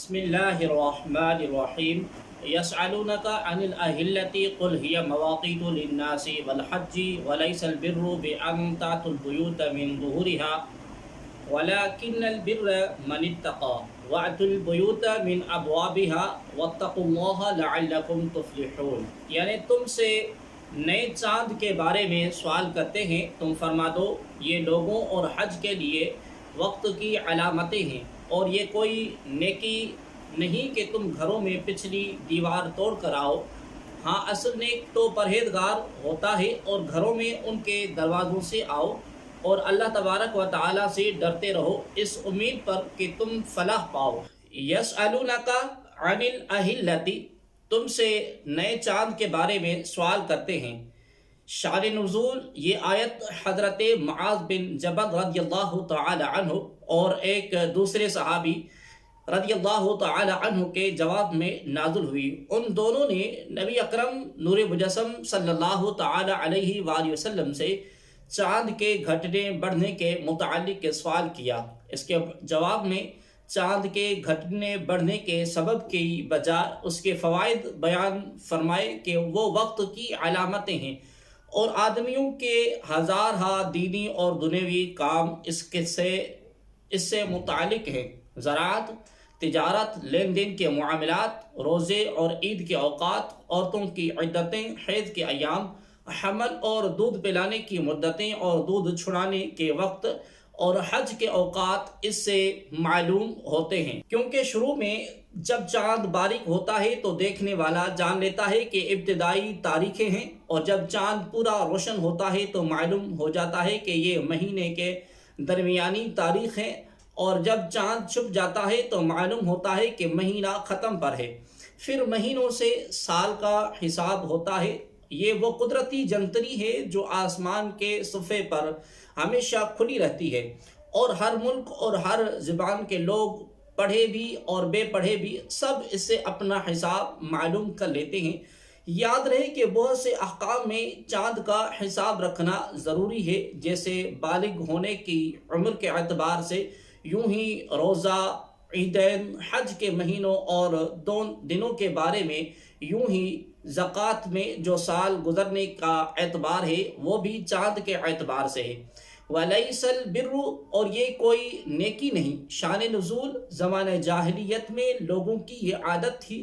بسم الله الرحمن الرحيم يسألونك عن الأهلة قل هي مواقيت للناس والحج وليس البر بأن تأتوا البيوت من ظهورها ولكن البر من اتقى وأتوا البيوت من أبوابها واتقوا الله لعلكم تفلحون یعنی تم سے نئے چاند کے بارے میں سوال کرتے ہیں، تم فرما دو یہ لوگوں اور حج کے لیے وقت کی علامتیں ہیں، اور یہ کوئی نیکی نہیں کہ تم گھروں میں پچھلی دیوار توڑ کر آؤ۔ ہاں، اصل نیک تو پرہیزگار ہوتا ہے، اور گھروں میں ان کے دروازوں سے آؤ اور اللہ تبارک و تعالیٰ سے ڈرتے رہو اس امید پر کہ تم فلاح پاؤ۔ یسألونک عن الأہلۃ، تم سے نئے چاند کے بارے میں سوال کرتے ہیں۔ شان نزول، یہ آیت حضرت معاذ بن جبل رضی اللہ تعالی عنہ اور ایک دوسرے صحابی رضی اللہ تعالی عنہ کے جواب میں نازل ہوئی۔ ان دونوں نے نبی اکرم نور مجسم صلی اللہ تعالی علیہ وآلہ وسلم سے چاند کے گھٹنے بڑھنے کے متعلق سوال کیا۔ اس کے جواب میں چاند کے گھٹنے بڑھنے کے سبب کی بجائے اس کے فوائد بیان فرمائے کہ وہ وقت کی علامتیں ہیں، اور آدمیوں کے ہزارہا دینی اور دنیوی کام اس سے متعلق ہیں۔ زراعت، تجارت، لین دین کے معاملات، روزے اور عید کے اوقات، عورتوں کی عدتیں، حیض کے ایام، حمل اور دودھ پلانے کی مدتیں اور دودھ چھڑانے کے وقت، اور حج کے اوقات اس سے معلوم ہوتے ہیں، کیونکہ شروع میں جب چاند باریک ہوتا ہے تو دیکھنے والا جان لیتا ہے کہ ابتدائی تاریخیں ہیں، اور جب چاند پورا روشن ہوتا ہے تو معلوم ہو جاتا ہے کہ یہ مہینے کے درمیانی تاریخ ہیں، اور جب چاند چھپ جاتا ہے تو معلوم ہوتا ہے کہ مہینہ ختم پر ہے۔ پھر مہینوں سے سال کا حساب ہوتا ہے۔ یہ وہ قدرتی جنتری ہے جو آسمان کے صفحے پر ہمیشہ کھلی رہتی ہے، اور ہر ملک اور ہر زبان کے لوگ، پڑھے بھی اور بے پڑھے بھی، سب اس سے اپنا حساب معلوم کر لیتے ہیں۔ یاد رہے کہ بہت سے احکام میں چاند کا حساب رکھنا ضروری ہے، جیسے بالغ ہونے کی عمر کے اعتبار سے، یوں ہی روزہ، عیدین، حج کے مہینوں اور دنوں کے بارے میں، یوں ہی زکوٰۃ میں جو سال گزرنے کا اعتبار ہے وہ بھی چاند کے اعتبار سے ہے۔ وَلَيْسَ الْبِرُّ، اور یہ کوئی نیکی نہیں۔ شان نزول، زمانہ جاہلیت میں لوگوں کی یہ عادت تھی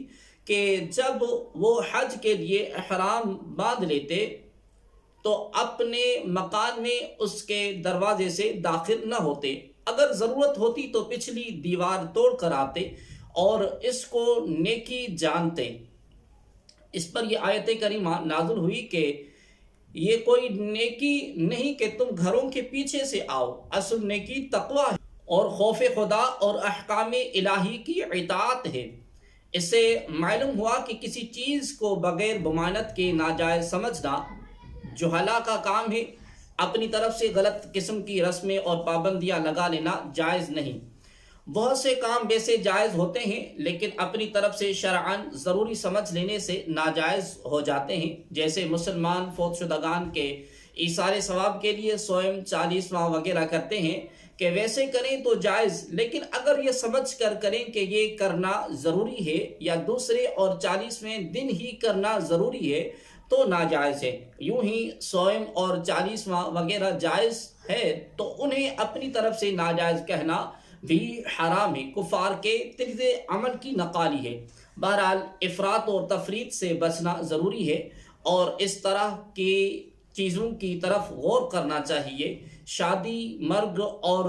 کہ جب وہ حج کے لیے احرام باندھ لیتے تو اپنے مکان میں اس کے دروازے سے داخل نہ ہوتے، اگر ضرورت ہوتی تو پچھلی دیوار توڑ کر آتے اور اس کو نیکی جانتے۔ اس پر یہ آیت کریمہ نازل ہوئی کہ یہ کوئی نیکی نہیں کہ تم گھروں کے پیچھے سے آؤ، اصل نیکی تقویٰ ہے اور خوف خدا اور احکام الہی کی اطاعت ہے۔ اس سے معلوم ہوا کہ کسی چیز کو بغیر ضمانت کے ناجائز سمجھنا جہلا کا کام ہے۔ اپنی طرف سے غلط قسم کی رسمیں اور پابندیاں لگا لینا جائز نہیں۔ بہت سے کام ویسے جائز ہوتے ہیں لیکن اپنی طرف سے شرعاً ضروری سمجھ لینے سے ناجائز ہو جاتے ہیں، جیسے مسلمان فوت شدگان کے ایثار ثواب کے لیے صوم 40واں وغیرہ کرتے ہیں کہ ویسے کریں تو جائز، لیکن اگر یہ سمجھ کر کریں کہ یہ کرنا ضروری ہے یا دوسرے اور 40ویں دن ہی کرنا ضروری ہے تو ناجائز ہے۔ یوں ہی صوم اور 40واں وغیرہ جائز ہے تو انہیں اپنی طرف سے ناجائز کہنا بھی حرام ہے، کفار کے طرز عمل کی نقالی ہے۔ بہرحال افراط اور تفریط سے بچنا ضروری ہے، اور اس طرح کی چیزوں کی طرف غور کرنا چاہیے۔ شادی، مرگ اور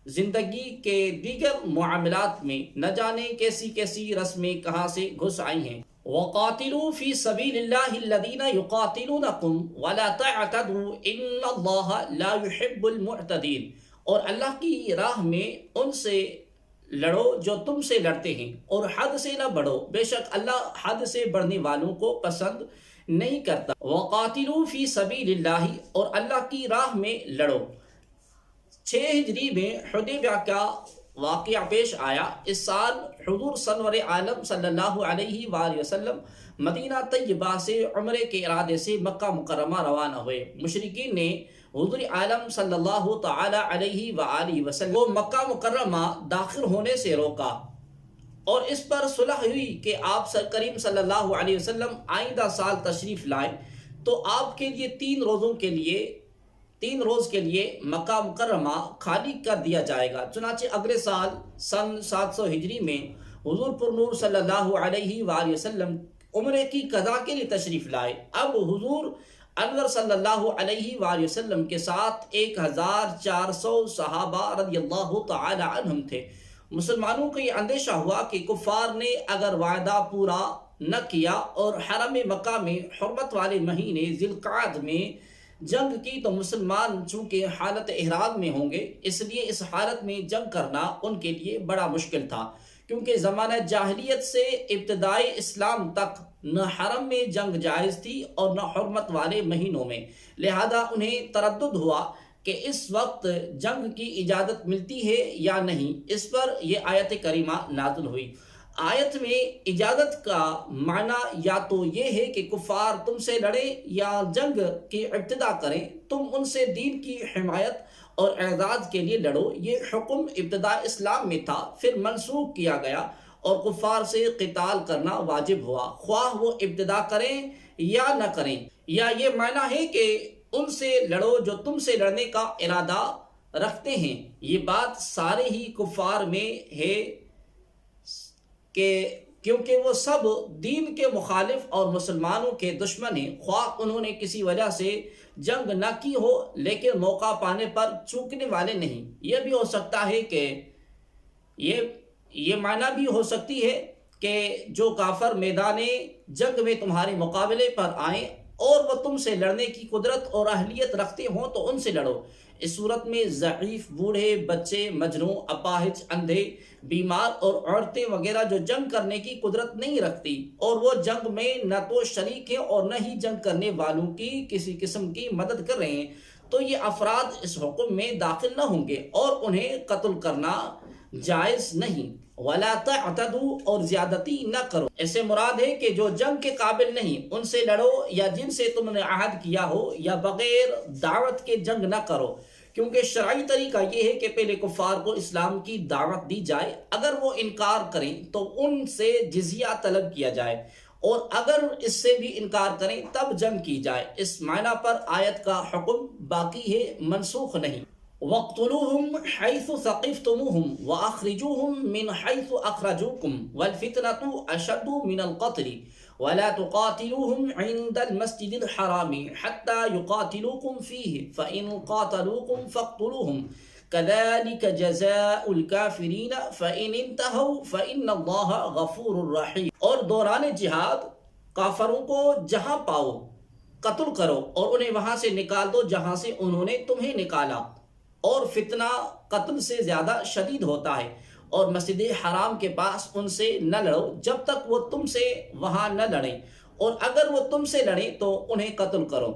زندگی کے دیگر معاملات میں نہ جانے کیسی کیسی رسمیں کہاں سے گھس آئی ہیں۔ وَقَاتِلُوا فِي سَبِيلِ اللَّهِ الَّذِينَ يُقَاتِلُونَكُمْ وَلَا تَعْتَدُوا إِنَّ اللَّهَ لَا يُحِبُّ الْمُعْتَدِينَ، اور اللہ کی راہ میں ان سے لڑو جو تم سے لڑتے ہیں، اور حد سے نہ بڑھو، بے شک اللہ حد سے بڑھنے والوں کو پسند نہیں کرتا۔ وَقَاتِلُوا فِي سَبِيلِ اللَّهِ، اور اللہ کی راہ میں لڑو۔ 6 ہجری میں حدیبیہ کا واقعہ پیش آیا۔ اس سال حضور سرور عالم صلی اللہ علیہ وآلہ وسلم مدینہ طیبہ سے عمرے کے ارادے سے مکہ مکرمہ روانہ ہوئے۔ مشرکین نے حضور عالم صلی اللہ تعالی علیہ وآلہ وسلم کو مکہ مکرمہ داخل ہونے سے روکا، اور اس پر صلح ہوئی کہ آپ کریم صلی اللہ علیہ وسلم آئندہ سال تشریف لائیں تو آپ کے لیے 3 روز کے لیے مکہ مکرمہ خالی کر دیا جائے گا۔ چنانچہ اگلے سال سن 700 ہجری میں حضور پر نور صلی اللہ علیہ وآلہ وسلم عمرے کی قضا کے لیے تشریف لائے۔ اب حضور انور صلی اللہ علیہ وآلہ وسلم کے ساتھ 1400 صحابہ رضی اللہ تعالی عنہم تھے۔ مسلمانوں کو یہ اندیشہ ہوا کہ کفار نے اگر وعدہ پورا نہ کیا اور حرم مکہ میں حرمت والے مہینے ذی القعدہ میں جنگ کی تو مسلمان چونکہ حالت احرام میں ہوں گے، اس لیے اس حالت میں جنگ کرنا ان کے لیے بڑا مشکل تھا، کیونکہ زمانہ جاہلیت سے ابتدائی اسلام تک نہ حرم میں جنگ جائز تھی اور نہ حرمت والے مہینوں میں، لہذا انہیں تردد ہوا کہ اس وقت جنگ کی اجازت ملتی ہے یا نہیں۔ اس پر یہ آیت کریمہ نازل ہوئی۔ آیت میں اجازت کا معنی یا تو یہ ہے کہ کفار تم سے لڑیں یا جنگ کی ابتدا کریں، تم ان سے دین کی حمایت اور اعزاز کے لیے لڑو۔ یہ حکم ابتدا اسلام میں تھا، پھر منسوخ کیا گیا اور کفار سے قتال کرنا واجب ہوا، خواہ وہ ابتدا کریں یا نہ کریں۔ یا یہ معنی ہے کہ ان سے لڑو جو تم سے لڑنے کا ارادہ رکھتے ہیں۔ یہ بات سارے ہی کفار میں ہے کہ کیونکہ وہ سب دین کے مخالف اور مسلمانوں کے دشمن ہیں، خواہ انہوں نے کسی وجہ سے جنگ نہ کی ہو لیکن موقع پانے پر چوکنے والے نہیں۔ یہ بھی ہو سکتا ہے کہ یہ معنی بھی ہو سکتی ہے کہ جو کافر میدان جنگ میں تمہارے مقابلے پر آئیں اور وہ تم سے لڑنے کی قدرت اور اہلیت رکھتے ہوں تو ان سے لڑو۔ اس صورت میں ضعیف، بوڑھے، بچے، مجنوں، اپاہج، اندھے، بیمار اور عورتیں وغیرہ جو جنگ کرنے کی قدرت نہیں رکھتی اور وہ جنگ میں نہ تو شریک ہیں اور نہ ہی جنگ کرنے والوں کی کسی قسم کی مدد کر رہے ہیں، تو یہ افراد اس حکم میں داخل نہ ہوں گے اور انہیں قتل کرنا جائز نہیں۔ وَلَا تَعْتَدُوا اور زیادتی نہ کرو۔ اسے مراد ہے کہ جو جنگ کے قابل نہیں ان سے لڑو، یا جن سے تم نے عہد کیا ہو، یا بغیر دعوت کے جنگ نہ کرو، کیونکہ شرعی طریقہ یہ ہے کہ پہلے کفار کو اسلام کی دعوت دی جائے، اگر وہ انکار کریں تو ان سے جزیہ طلب کیا جائے، اور اگر اس سے بھی انکار کریں تب جنگ کی جائے۔ اس معنی پر آیت کا حکم باقی ہے، منسوخ نہیں۔ وَاقْتُلُوهُمْ حَيْثُ ثَقِفْتُمُوهُمْ وَأَخْرِجُوهُمْ مِنْ حَيْثُ أَخْرَجُوكُمْ وَالْفِتْنَةُ أَشَدُّ مِنَ الْقَتْلِ وَلَا تُقَاتِلُوهُمْ عِنْدَ الْمَسْجِدِ الْحَرَامِ حَتَّى يُقَاتِلُوكُمْ فِيهِ فَإِنْ قَاتَلُوكُمْ فَاقْتُلُوهُمْ كَذَلِكَ جَزَاءُ الْكَافِرِينَ فَإِنِ انْتَهَوْا فَإِنَّ اللَّهَ غَفُورٌ رَحِيمٌ۔ اور دوران جہاد کافروں کو جہاں پاؤ قتل کرو اور انہیں وہاں سے نکال دو جہاں سے انہوں نے تمہیں نکالا، اور فتنہ قتل سے زیادہ شدید ہوتا ہے، اور مسجد حرام کے پاس ان سے نہ لڑو جب تک وہ تم سے وہاں نہ لڑیں، اور اگر وہ تم سے لڑیں تو انہیں قتل کرو۔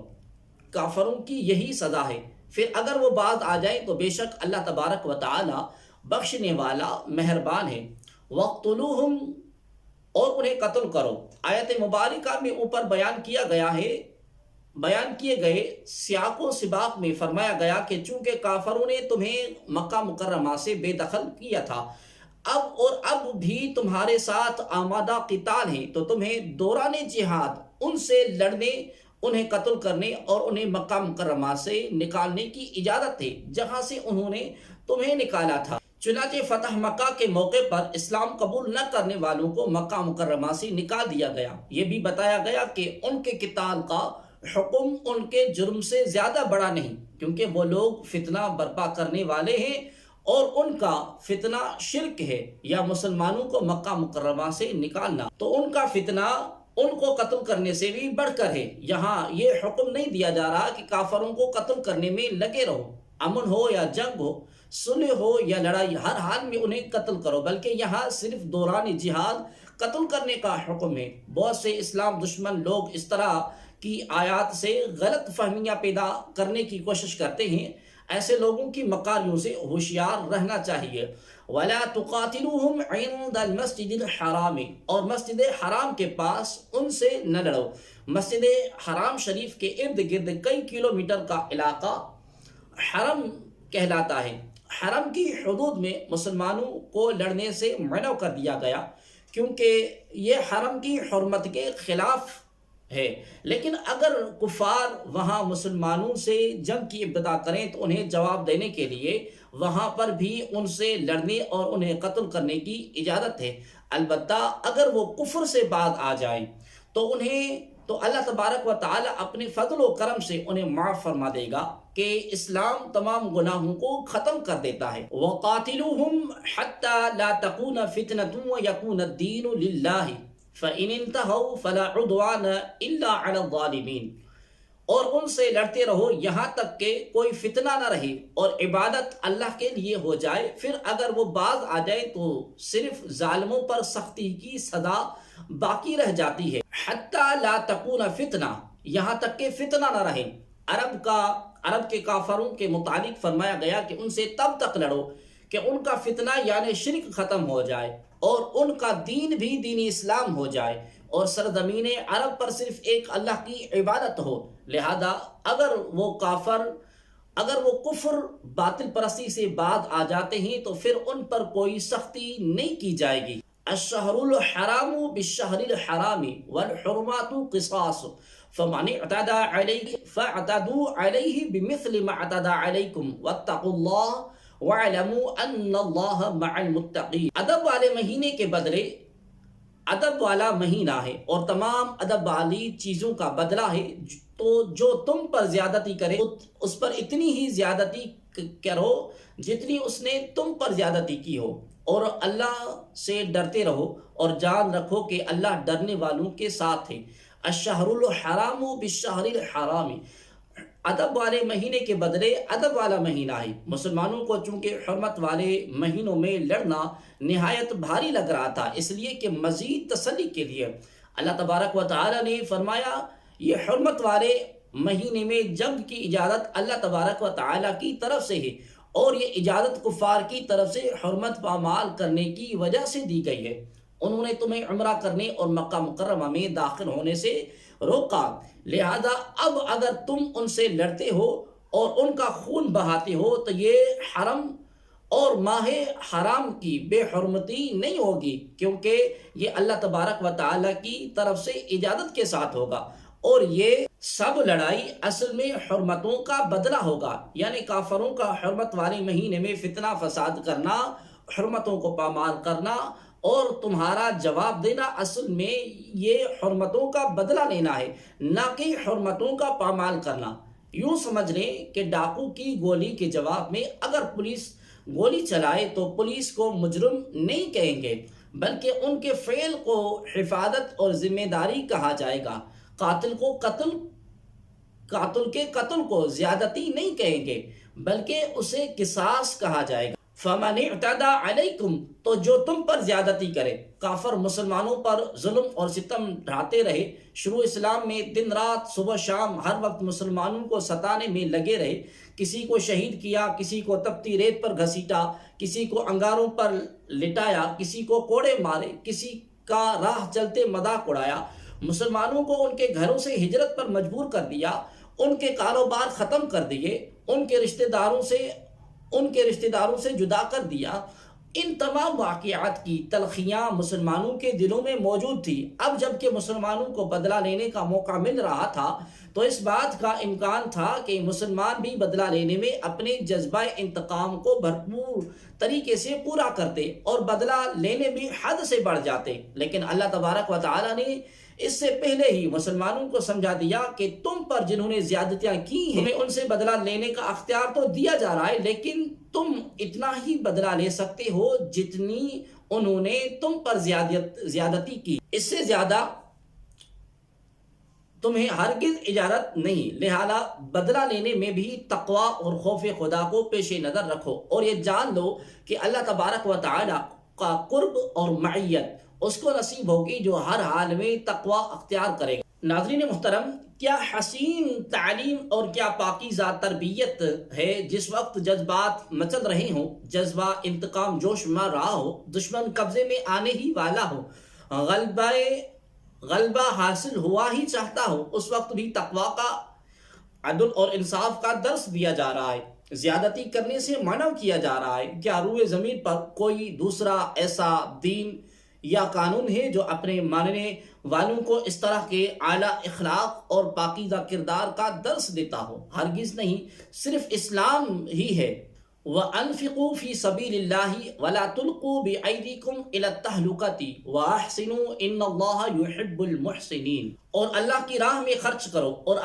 کافروں کی یہی سزا ہے، پھر اگر وہ باز آ جائیں تو بے شک اللہ تبارک و تعالی بخشنے والا مہربان ہے۔ وَاقْتُلُوهُمْ اور انہیں قتل کرو۔ آیت مبارکہ میں اوپر بیان کیے گئے سیاق و سباق میں فرمایا گیا کہ چونکہ کافروں نے تمہیں مکہ مکرمہ سے بے دخل کیا تھا، اب بھی تمہارے ساتھ آمادہ قتال ہیں، تو تمہیں دوران جہاد ان سے لڑنے، انہیں قتل کرنے اور انہیں مکہ مکرمہ سے نکالنے کی اجازت ہے جہاں سے انہوں نے تمہیں نکالا تھا۔ چنانچہ فتح مکہ کے موقع پر اسلام قبول نہ کرنے والوں کو مکہ مکرمہ سے نکال دیا گیا۔ یہ بھی بتایا گیا کہ ان کے قتال کا حکم ان کے جرم سے زیادہ بڑا نہیں، کیونکہ وہ لوگ فتنہ برپا کرنے والے ہیں اور ان کا فتنہ شرک ہے، یا مسلمانوں کو مکہ مکرمہ سے نکالنا تو ان کا فتنہ ان کو قتل کرنے سے بھی بڑھ کر ہے۔ یہاں یہ حکم نہیں دیا جا رہا کہ کافروں کو قتل کرنے میں لگے رہو، امن ہو یا جنگ ہو، صلح ہو یا لڑائی، ہر حال میں انہیں قتل کرو، بلکہ یہاں صرف دوران جہاد قتل کرنے کا حکم ہے۔ بہت سے اسلام دشمن لوگ اس طرح کی آیات سے غلط فہمیاں پیدا کرنے کی کوشش کرتے ہیں، ایسے لوگوں کی مکاریوں سے ہوشیار رہنا چاہیے۔ وَلَا تُقَاتِلُوهُمْ عِنْدَ الْمَسْجِدِ الْحَرَامِ اور مسجد حرام کے پاس ان سے نہ لڑو۔ مسجد حرام شریف کے ارد گرد کئی کلومیٹر کا علاقہ حرم کہلاتا ہے۔ حرم کی حدود میں مسلمانوں کو لڑنے سے منع کر دیا گیا، کیونکہ یہ حرم کی حرمت کے خلاف ہے۔ لیکن اگر کفار وہاں مسلمانوں سے جنگ کی ابتدا کریں تو انہیں جواب دینے کے لیے وہاں پر بھی ان سے لڑنے اور انہیں قتل کرنے کی اجازت ہے۔ البتہ اگر وہ کفر سے بعد آ جائیں تو اللہ تبارک و تعالی اپنے فضل و کرم سے انہیں معاف فرما دے گا کہ اسلام تمام گناہوں کو ختم کر دیتا ہے۔ وَقَاتِلُوهُمْ حَتَّى لَا تَكُونَ فِتْنَةٌ وَيَكُونَ الدِّينُ لِلَّهِ فَإِنِ انْتَهَوْا فَلَا عُدْوَانَ إِلَّا عَلَى الظَّالِمِينَ، اور ان سے لڑتے رہو یہاں تک کہ کوئی فتنہ نہ رہے اور عبادت اللہ کے لیے ہو جائے، پھر اگر وہ باز آ جائے تو صرف ظالموں پر سختی کی سزا باقی رہ جاتی ہے۔ حتیٰ لا تکون فتنہ، یہاں تک کہ فتنہ نہ رہے۔ عرب کے کافروں کے متعلق فرمایا گیا کہ ان سے تب تک لڑو کہ ان کا فتنہ یعنی شرک ختم ہو جائے اور ان کا دین بھی دین اسلام ہو جائے اور سرزمین عرب پر صرف ایک اللہ کی عبادت ہو۔ لہذا اگر وہ کفر باطل پرستی سے بعد آ جاتے ہیں تو پھر ان پر کوئی سختی نہیں کی جائے گی۔ الشہر الحرام بالشہر الحرام والحرمات قصاص فمن اعتدى علیہ فاعتدوا علیہ بمثل ما اعتدى علیکم واتقوا اللہ وَاعْلَمُوا أَنَّ اللَّهَ مَعَ الْمُتَّقِينَ۔ ادب والے مہینے کے بدلے ادب والا مہینہ ہے اور تمام ادب والی چیزوں کا بدلہ ہے، تو جو تم پر زیادتی کرے اس پر اتنی ہی زیادتی کرو جتنی اس نے تم پر زیادتی کی ہو، اور اللہ سے ڈرتے رہو اور جان رکھو کہ اللہ ڈرنے والوں کے ساتھ ہے۔ الشہر الحرام بالشہر الحرام، ادب والے مہینے کے بدلے ادب والا مہینہ ہے۔ مسلمانوں کو چونکہ حرمت والے مہینوں میں لڑنا نہایت بھاری لگ رہا تھا، اس لیے کہ مزید تسلی کے لیے اللہ تبارک و تعالی نے فرمایا یہ حرمت والے مہینے میں جنگ کی اجازت اللہ تبارک و تعالی کی طرف سے ہے، اور یہ اجازت کفار کی طرف سے حرمت پامال کرنے کی وجہ سے دی گئی ہے۔ انہوں نے تمہیں عمرہ کرنے اور مکہ مکرمہ میں داخل ہونے سے روکا، لہذا اب اگر تم ان سے لڑتے ہو اور ان کا خون بہاتے ہو تو یہ حرم اور ماہ حرام کی بے حرمتی نہیں ہوگی، کیونکہ یہ اللہ تبارک و تعالی کی طرف سے اجازت کے ساتھ ہوگا، اور یہ سب لڑائی اصل میں حرمتوں کا بدلہ ہوگا، یعنی کافروں کا حرمت والے مہینے میں فتنہ فساد کرنا، حرمتوں کو پامال کرنا اور تمہارا جواب دینا اصل میں یہ حرمتوں کا بدلہ لینا ہے، نہ کہ حرمتوں کا پامال کرنا۔ یوں سمجھ لیں کہ ڈاکو کی گولی کے جواب میں اگر پولیس گولی چلائے تو پولیس کو مجرم نہیں کہیں گے، بلکہ ان کے فعل کو حفاظت اور ذمہ داری کہا جائے گا۔ قاتل کے قتل کو زیادتی نہیں کہیں گے، بلکہ اسے قصاص کہا جائے گا۔ فَمَنِ اعْتَدَى عَلَيْكُمْ، تو جو تم پر زیادتی کرے۔ کافر مسلمانوں پر ظلم اور ستم ڈھاتے رہے، شروع اسلام میں دن رات صبح شام ہر وقت مسلمانوں کو ستانے میں لگے رہے، کسی کو شہید کیا، کسی کو تپتی ریت پر گھسیٹا، کسی کو انگاروں پر لٹایا، کسی کو کوڑے مارے، کسی کا راہ چلتے مذاق اڑایا، مسلمانوں کو ان کے گھروں سے ہجرت پر مجبور کر دیا، ان کے کاروبار ختم کر دیے، ان کے رشتہ داروں سے جدا کر دیا۔ ان تمام واقعات کی تلخیاں مسلمانوں کے دلوں میں موجود تھی۔ اب جب کہ مسلمانوں کو بدلہ لینے کا موقع مل رہا تھا تو اس بات کا امکان تھا کہ مسلمان بھی بدلہ لینے میں اپنے جذبہ انتقام کو بھرپور طریقے سے پورا کرتے اور بدلہ لینے میں حد سے بڑھ جاتے، لیکن اللہ تبارک و تعالی نے اس سے پہلے ہی مسلمانوں کو سمجھا دیا کہ تم پر جنہوں نے زیادتیاں کی ہیں تمہیں ان سے بدلہ لینے کا اختیار تو دیا جا رہا ہے، لیکن تم اتنا ہی بدلہ لے سکتے ہو جتنی انہوں نے تم پر زیادتی کی، اس سے زیادہ تمہیں ہرگز اجازت نہیں۔ لہذا بدلہ لینے میں بھی تقوی اور خوف خدا کو پیش نظر رکھو، اور یہ جان لو کہ اللہ تبارک و تعالی کا قرب اور معیت اس کو نصیب ہوگی جو ہر حال میں تقوی اختیار کرے گا۔ ناظرین محترم، کیا حسین تعلیم اور کیا پاکیزہ تربیت ہے جس وقت جذبات مچل رہے ہوں، جذبہ انتقام جوش میں رہا ہو، دشمن قبضے میں آنے ہی والا ہو، غلبہ حاصل ہوا ہی چاہتا ہو، اس وقت بھی تقوی کا، عدل اور انصاف کا درس دیا جا رہا ہے۔ زیادتی کرنے سے منع کیا جا رہا ہے۔ کیا روئے زمین پر کوئی دوسرا ایسا دین یا قانون ہے جو اپنے ماننے والوں کو اس طرح کے اعلیٰ اخلاق اور پاکیزہ کردار کا درس دیتا ہو؟ ہرگز نہیں، صرف اسلام ہی ہے۔ وَأَنفِقُوا فِي سَبِيلِ اللَّهِ وَلَا تُلْقُوا بِأَيْدِيكُمْ إِلَى التَّهْلُكَةِ وَأَحْسِنُوا إِنَّ اللَّهَ يُحِبُّ الْمُحْسِنِينَ، اور اللہ کی راہ میں خرچ کرو اور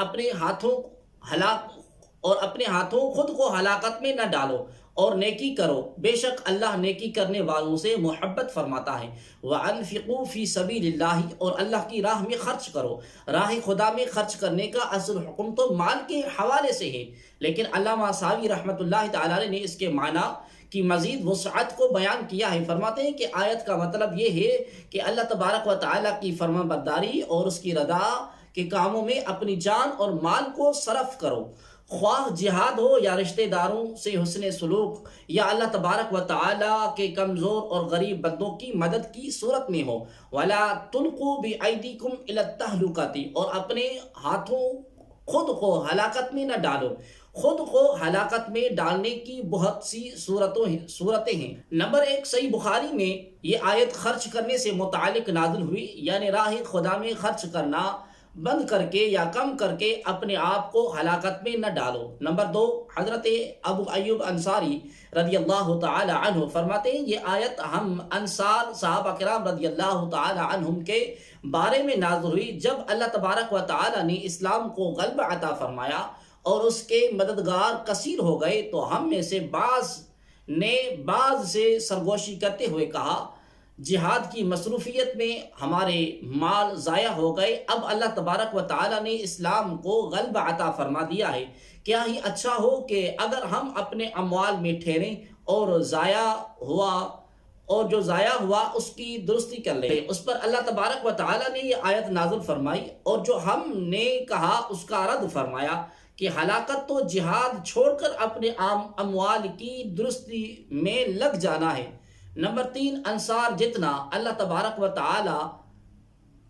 اپنے ہاتھوں خود کو ہلاکت میں نہ ڈالو، اور نیکی کرو، بے شک اللہ نیکی کرنے والوں سے محبت فرماتا ہے۔ وَأَنفِقُوا فِي سَبِيلِ اللَّهِ، اور اللہ کی راہ میں خرچ کرو۔ راہ خدا میں خرچ کرنے کا اصل حکم تو مال کے حوالے سے ہے، لیکن علامہ ساوی رحمۃ اللہ تعالی نے اس کے معنی کی مزید وسعت کو بیان کیا ہے۔ فرماتے ہیں کہ آیت کا مطلب یہ ہے کہ اللہ تبارک و تعالی کی فرما برداری اور اس کی رضا کے کاموں میں اپنی جان اور مال کو صرف کرو، خواہ جہاد ہو یا رشتہ داروں سے حسن سلوک یا اللہ تبارک و تعالی کے کمزور اور غریب بندوں کی مدد کی صورت میں ہو۔ وَلَا تُلْقُوا بِأَيْدِيكُمْ إِلَى التَّهْلُكَةِ، اور اپنے ہاتھوں خود کو ہلاکت میں نہ ڈالو۔ خود کو ہلاکت میں ڈالنے کی بہت سی صورتیں ہیں۔ نمبر 1، صحیح بخاری میں یہ آیت خرچ کرنے سے متعلق نازل ہوئی، یعنی راہ خدا میں خرچ کرنا بند کر کے یا کم کر کے اپنے آپ کو ہلاکت میں نہ ڈالو۔ نمبر 2، حضرت ابو ایوب انصاری رضی اللہ تعالی عنہ فرماتے ہیں یہ آیت ہم انصار صحابہ کرام رضی اللہ تعالی عنہم کے بارے میں نازل ہوئی جب اللہ تبارک و تعالی نے اسلام کو غلبہ عطا فرمایا اور اس کے مددگار کثیر ہو گئے، تو ہم میں سے بعض نے بعض سے سرگوشی کرتے ہوئے کہا، جہاد کی مصروفیت میں ہمارے مال ضائع ہو گئے، اب اللہ تبارک و تعالی نے اسلام کو غلبہ عطا فرما دیا ہے، کیا ہی اچھا ہو کہ اگر ہم اپنے اموال میں ٹھہریں اور جو ضائع ہوا اس کی درستی کر لیں۔ اس پر اللہ تبارک و تعالی نے یہ آیت نازل فرمائی اور جو ہم نے کہا اس کا رد فرمایا کہ ہلاکت تو جہاد چھوڑ کر اپنے اموال کی درستی میں لگ جانا ہے۔ نمبر 3، انصار جتنا اللہ تبارک و تعالی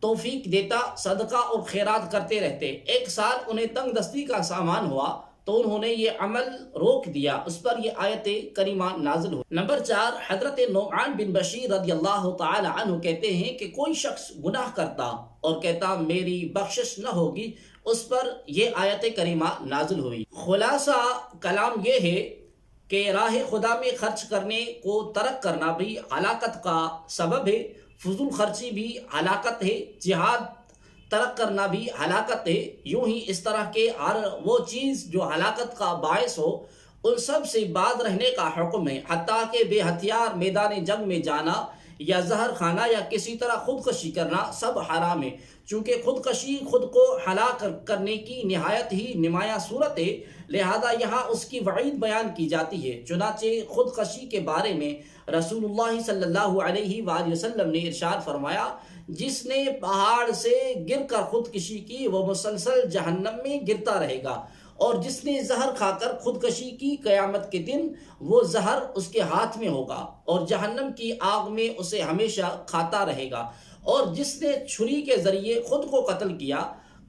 توفیق دیتا صدقہ اور خیرات کرتے رہتے۔ ایک سال انہیں تنگ دستی کا سامان ہوا تو انہوں نے یہ عمل روک دیا، اس پر یہ آیت کریمہ نازل ہوئی۔ نمبر 4، حضرت نعمان بن بشیر رضی اللہ تعالی عنہ کہتے ہیں کہ کوئی شخص گناہ کرتا اور کہتا میری بخشش نہ ہوگی، اس پر یہ آیت کریمہ نازل ہوئی۔ خلاصہ کلام یہ ہے کہ راہ خدا میں خرچ کرنے کو ترک کرنا بھی ہلاکت کا سبب ہے، فضول خرچی بھی ہلاکت ہے، جہاد ترک کرنا بھی ہلاکت ہے۔ یوں ہی اس طرح کے ہر وہ چیز جو ہلاکت کا باعث ہو ان سب سے باز رہنے کا حکم ہے، حتیٰ کہ بے ہتھیار میدان جنگ میں جانا یا زہر کھانا یا کسی طرح خودکشی کرنا سب حرام ہے، چونکہ خودکشی خود کو ہلاک کرنے کی نہایت ہی نمایاں صورت ہے، لہذا یہاں اس کی وعید بیان کی جاتی ہے۔ چنانچہ خودکشی کے بارے میں رسول اللہ صلی اللہ علیہ وآلہ وسلم نے ارشاد فرمایا، جس نے پہاڑ سے گر کر خودکشی کی وہ مسلسل جہنم میں گرتا رہے گا، اور جس نے زہر کھا کر خودکشی کی قیامت کے دن وہ زہر اس کے ہاتھ میں ہوگا اور جہنم کی آگ میں اسے ہمیشہ کھاتا رہے گا، اور جس نے چھری کے ذریعے خود کو قتل کیا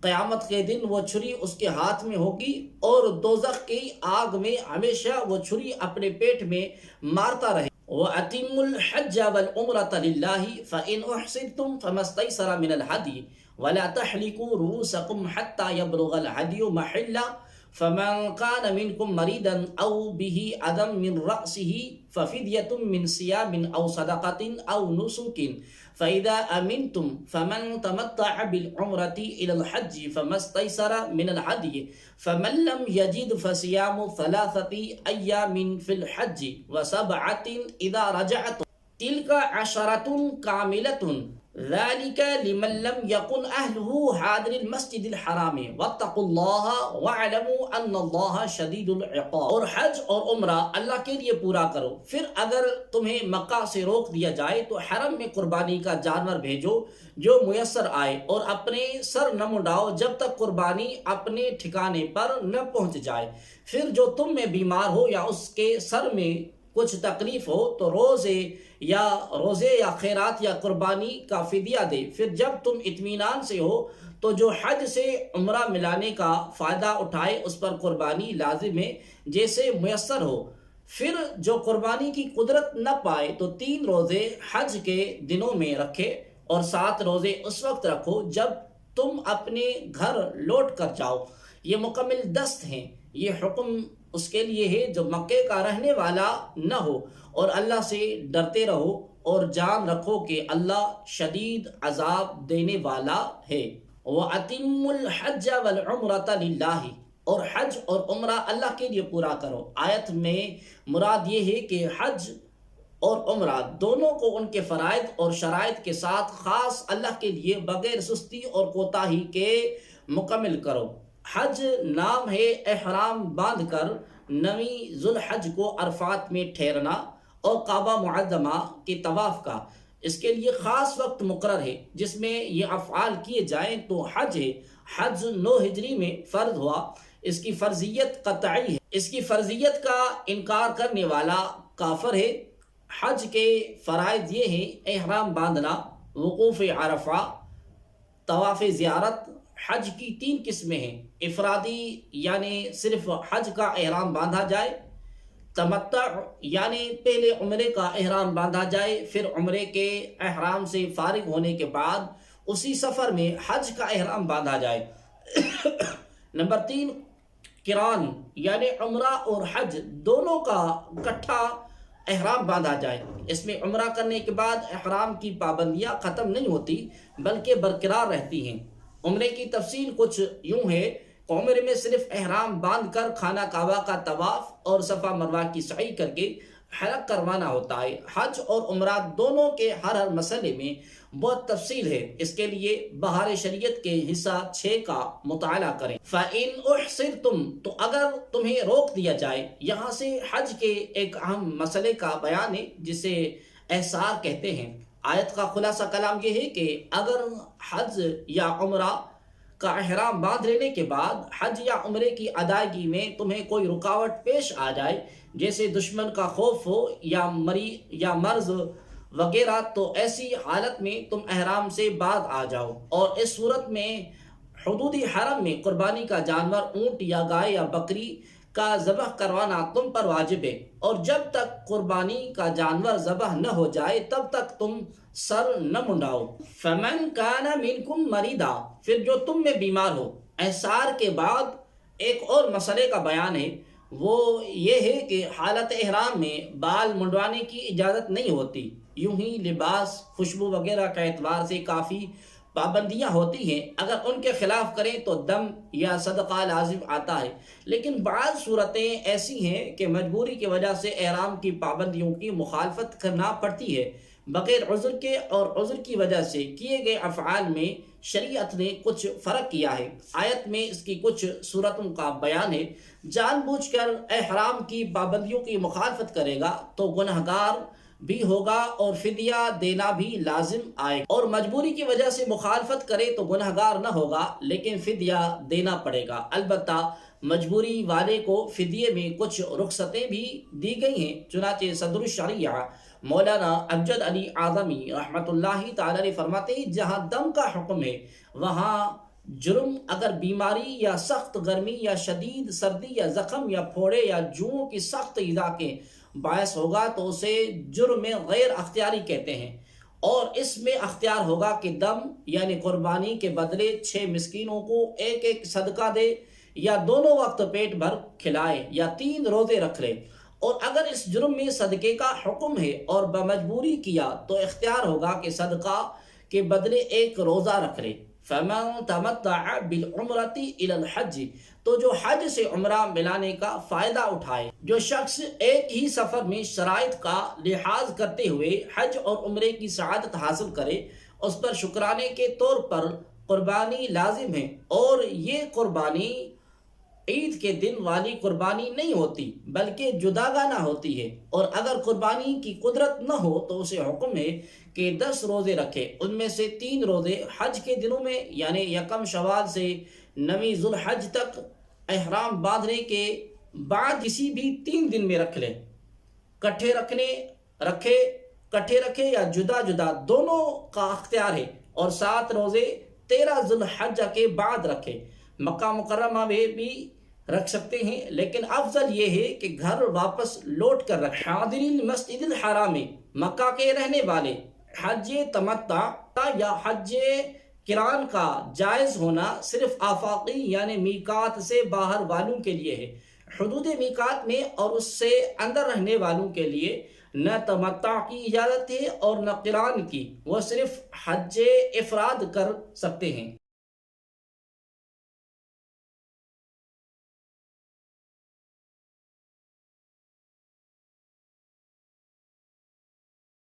قیامت کے دن وہ چھری اس کے ہاتھ میں ہوگی اور دوزخ کی آگ میں ہمیشہ وہ چھری اپنے پیٹ میں مارتا رہے۔ وَأَتِمُّ الْحَجَّ وَالْعُمْرَةَ لِلَّهِ فَإِنْ أُحْصِرْتُمْ فَمَا اسْتَيْسَرَ مِنَ الْهَدْيِ وَلَا تَحْلِقُوا رُؤُوسَكُمْ حَتَّى يَبْلُغَ الْهَدْيُ مَحِلَّهُ فَمَنْ كَانَ مِنْكُمْ مَرِيضًا أَوْ بِهِ أَذًى مِنْ رَأْسِهِ فَفِدْيَةٌ مِنْ صِيَامٍ أَوْ صَدَقَةٍ أَوْ نُسُكٍ فَإِذَا أَمِنْتُمْ فَمَنْ تَمَتَّعَ بِالْعُمْرَةِ إِلَى الْحَجِّ فَمَا اسْتَيْسَرَ مِنَ الْهَدْيِ فَمَنْ لَمْ يَجِدْ فَصِيَامُ 3 أَيَّامٍ فِي الْحَجِّ و7 إِذَا رَجَعْتُمْ تِلْكَ 10 كَامِلَةٌ ذَلِكَ لِمَنْ لَمْ يَكُنْ أَهْلُهُ حَاضِرِ الْمَسْجِدِ الْحَرَامِ وَاتَّقُوا اللَّهَ وَاعْلَمُوا أَنَّ اللَّهَ شَدِيدُ الْعِقَابِ۔ اور حج اور عمرہ اللہ کے لیے پورا کرو، پھر اگر تمہیں مکہ سے روک دیا جائے تو حرم میں قربانی کا جانور بھیجو جو میسر آئے، اور اپنے سر نہ منڈاؤ جب تک قربانی اپنے ٹھکانے پر نہ پہنچ جائے۔ پھر جو تم میں بیمار ہو یا اس کے سر میں کچھ تکلیف ہو تو روزے یا خیرات یا قربانی کا فدیہ دے۔ پھر جب تم اطمینان سے ہو تو جو حج سے عمرہ ملانے کا فائدہ اٹھائے اس پر قربانی لازم ہے جیسے میسر ہو۔ پھر جو قربانی کی قدرت نہ پائے تو 3 روزے حج کے دنوں میں رکھے اور 7 روزے اس وقت رکھو جب تم اپنے گھر لوٹ کر جاؤ۔ یہ مکمل دست ہیں۔ یہ حکم اس کے لیے ہے جو مکے کا رہنے والا نہ ہو، اور اللہ سے ڈرتے رہو اور جان رکھو کہ اللہ شدید عذاب دینے والا ہے۔ وَأَتِمُّ الْحَجَّ وَالْعُمْرَةَ لِلَّهِ، اور حج اور عمرہ اللہ کے لیے پورا کرو۔ آیت میں مراد یہ ہے کہ حج اور عمرہ دونوں کو ان کے فرائض اور شرائط کے ساتھ خاص اللہ کے لیے بغیر سستی اور کوتاہی کے مکمل کرو۔ حج نام ہے احرام باندھ کر 9 ذوالحج کو عرفات میں ٹھہرنا اور کعبہ معظمہ کے طواف کا۔ اس کے لیے خاص وقت مقرر ہے جس میں یہ افعال کیے جائیں تو حج ہے۔ حج 9 ہجری میں فرض ہوا۔ اس کی فرضیت قطعی ہے۔ اس کی فرضیت کا انکار کرنے والا کافر ہے۔ حج کے فرائض یہ ہیں: احرام باندھنا، وقوف عرفہ، طواف زیارت۔ حج کی 3 قسمیں ہیں: افرادی یعنی صرف حج کا احرام باندھا جائے، تمتع یعنی پہلے عمرے کا احرام باندھا جائے پھر عمرے کے احرام سے فارغ ہونے کے بعد اسی سفر میں حج کا احرام باندھا جائے۔ نمبر 3 قران یعنی عمرہ اور حج دونوں کا اکٹھا احرام باندھا جائے۔ اس میں عمرہ کرنے کے بعد احرام کی پابندیاں ختم نہیں ہوتی بلکہ برقرار رہتی ہیں۔ عمرے کی تفصیل کچھ یوں ہے کہ عمرے میں صرف احرام باندھ کر خانہ کعبہ کا طواف اور صفا مروہ کی سعی کر کے حلق کروانا ہوتا ہے۔ حج اور عمرہ دونوں کے ہر مسئلے میں بہت تفصیل ہے۔ اس کے لیے بہار شریعت کے حصہ 6 کا مطالعہ کریں۔ فَإِنْ أُحْصِرْتُمْ، تو اگر تمہیں روک دیا جائے۔ یہاں سے حج کے ایک اہم مسئلے کا بیان ہے جسے احصار کہتے ہیں۔ آیت کا خلاصہ کلام یہ ہے کہ اگر حج یا عمرہ کا احرام باندھ لینے کے بعد حج یا عمرے کی ادائیگی میں تمہیں کوئی رکاوٹ پیش آ جائے جیسے دشمن کا خوف ہو یا مرض وغیرہ، تو ایسی حالت میں تم احرام سے باز آ جاؤ، اور اس صورت میں حدود حرم میں قربانی کا جانور اونٹ یا گائے یا بکری کا ذبح کروانا تم پر واجب ہے، اور جب تک قربانی کا جانور ذبح نہ ہو جائے تب تک تم سر نہ منڈاؤ۔ فَمَنْ كَانَ مِنْكُمْ مَرِيضًا، پھر جو تم میں بیمار ہو۔ احصار کے بعد ایک اور مسئلے کا بیان ہے، وہ یہ ہے کہ حالت احرام میں بال منڈوانے کی اجازت نہیں ہوتی۔ یوں ہی لباس، خوشبو وغیرہ کے اعتبار سے کافی پابندیاں ہوتی ہیں۔ اگر ان کے خلاف کریں تو دم یا صدقہ لازم آتا ہے، لیکن بعض صورتیں ایسی ہیں کہ مجبوری کی وجہ سے احرام کی پابندیوں کی مخالفت کرنا پڑتی ہے بغیر عذر کے، اور عذر کی وجہ سے کیے گئے افعال میں شریعت نے کچھ فرق کیا ہے۔ آیت میں اس کی کچھ صورتوں کا بیان ہے۔ جان بوجھ کر احرام کی پابندیوں کی مخالفت کرے گا تو گنہگار بھی ہوگا اور فدیہ دینا بھی لازم آئے گا، اور مجبوری کی وجہ سے مخالفت کرے تو گنہگار نہ ہوگا لیکن فدیہ دینا پڑے گا۔ البتہ مجبوری والے کو فدیے میں کچھ رخصتیں بھی دی گئی ہیں، چنانچہ صدر الشریعہ مولانا امجد علی اعظمی رحمۃ اللہ تعالی علیہ فرماتے ہیں جہاں دم کا حکم ہے وہاں جرم اگر بیماری یا سخت گرمی یا شدید سردی یا زخم یا پھوڑے یا جوؤں کی سخت ایذا کے باعث ہوگا تو اسے جرم غیر اختیاری کہتے ہیں، اور اس میں اختیار ہوگا کہ دم یعنی قربانی کے بدلے 6 مسکینوں کو ایک صدقہ دے، یا دونوں وقت پیٹ بھر کھلائے، یا 3 روزے رکھ لے۔ اور اگر اس جرم میں صدقے کا حکم ہے اور بمجبوری کیا تو اختیار ہوگا کہ صدقہ کے بدلے 1 روزہ رکھ لے۔ فَمَن تَمَتَّعَ بِالْعُمْرَةِ إِلَى الْحَجِّ، تو جو حج سے عمرہ ملانے کا فائدہ اٹھائے۔ جو شخص ایک ہی سفر میں شرائط کا لحاظ کرتے ہوئے حج اور عمرے کی سعادت حاصل کرے اس پر شکرانے کے طور پر قربانی لازم ہے، اور یہ قربانی عید کے دن والی قربانی نہیں ہوتی بلکہ جداگانہ ہوتی ہے، اور اگر قربانی کی قدرت نہ ہو تو اسے حکم ہے کہ 10 روزے رکھے، ان میں سے 3 روزے حج کے دنوں میں یعنی 1 شوال سے 9 ذوالحج تک احرام باندھنے کے بعد کسی بھی 3 دن میں رکھ لے۔ کٹھے رکھے یا جدا جدا دونوں کا اختیار ہے، اور 7 روزے 13 ذی الحجہ کے بعد رکھے۔ مکہ مکرمہ میں بھی رکھ سکتے ہیں، لیکن افضل یہ ہے کہ گھر واپس لوٹ کر رکھیں۔ حاضرین مسجد الحرام میں مکہ کے رہنے والے حج تمتع یا حج قران کا جائز ہونا صرف آفاقی یعنی میقات سے باہر والوں کے لیے ہے۔ حدود میقات میں اور اس سے اندر رہنے والوں کے لیے نہ تمتع کی اجازت ہے اور نہ قران کی، وہ صرف حج افراد کر سکتے ہیں۔